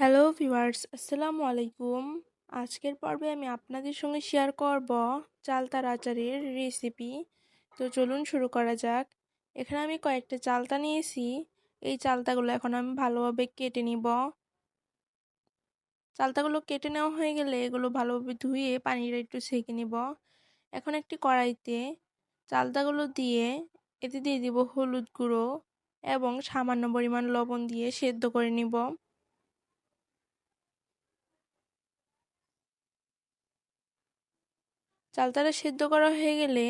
Hello viewers, আসসালামু আলাইকুম। আজকের পর্বে আমি আপনাদের সঙ্গে শেয়ার করব চালতার আচারের রেসিপি। তো চলুন শুরু করা যাক। এখানে আমি কয়েকটা চালতা নিয়েছি। এই চালতাগুলো এখন আমি ভালোভাবে কেটে নিব। চালতাগুলো কেটে নেওয়া হয়ে গেলে এগুলো ভালোভাবে ধুয়ে পানিটা একটু ছেঁকে নিব। এখন একটি কড়াইতে চালতাগুলো দিয়ে এতে দিয়ে দিব হলুদ গুঁড়ো এবং সামান্য পরিমাণ লবণ দিয়ে সেদ্ধ করে নিব। চালতাটা সেদ্ধ করা হয়ে গেলে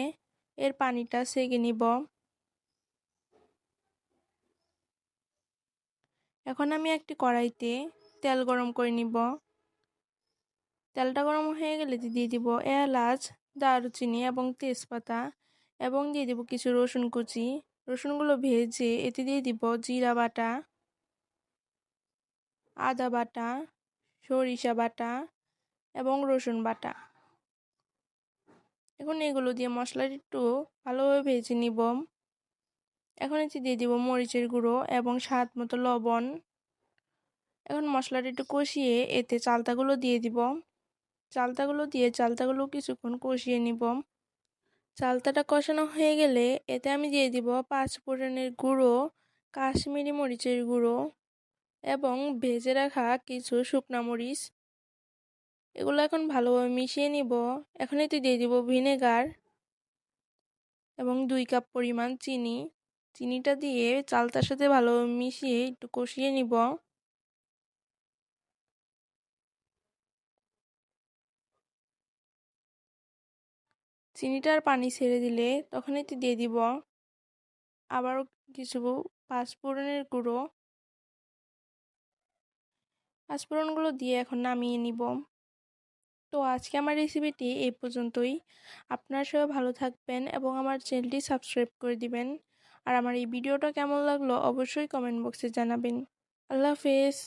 এর পানিটা ছেঁকে নিব। এখন আমি একটি কড়াইতে তেল গরম করে নিব। তেলটা গরম হয়ে গেলে দিয়ে দিব এলাচ, দারুচিনি এবং তেজপাতা এবং দিয়ে দিব কিছু রসুন কুচি। রসুনগুলো ভেজে এতে দিয়ে দিব জিরা বাটা, আদা বাটা, সরিষা বাটা এবং রসুন বাটা। এখন এগুলো দিয়ে মশলাটি একটু ভালোভাবে ভেজে নিব। এখন এতে দিয়ে দিব মরিচের গুঁড়ো এবং স্বাদ মতো লবণ। এখন মশলাটা একটু কষিয়ে এতে চালতাগুলো দিয়ে দিব। চালতাগুলো কিছুক্ষণ কষিয়ে নিব। চালতাটা কষানো হয়ে গেলে এতে আমি দিয়ে দিব 5 ফোড়নের গুঁড়ো, কাশ্মীরি মরিচের গুঁড়ো এবং ভেজে রাখা কিছু শুকনা মরিচ। এগুলো এখন ভালোভাবে মিশিয়ে নিব। এখন এতে দিয়ে দিব ভিনেগার এবং 2 কাপ পরিমাণ চিনি। চিনিটা দিয়ে চালতার সাথে ভালোভাবে মিশিয়ে একটু কষিয়ে নিব। চিনিটার পানি ছেড়ে দিলে তখন এতে দিয়ে দিব আবারও কিছু পাঁচফোড়নের গুঁড়ো। পাঁচফোড়নগুলো দিয়ে এখন নামিয়ে নিব। তো আজকে আমার রেসিপিটি এই পর্যন্তই। আপনারা সবাই ভালো থাকবেন এবং আমার চ্যানেলটি সাবস্ক্রাইব করে দিবেন। আর আমার এই ভিডিওটা কেমন লাগলো অবশ্যই কমেন্ট বক্সে জানাবেন। আল্লাহ হাফেজ।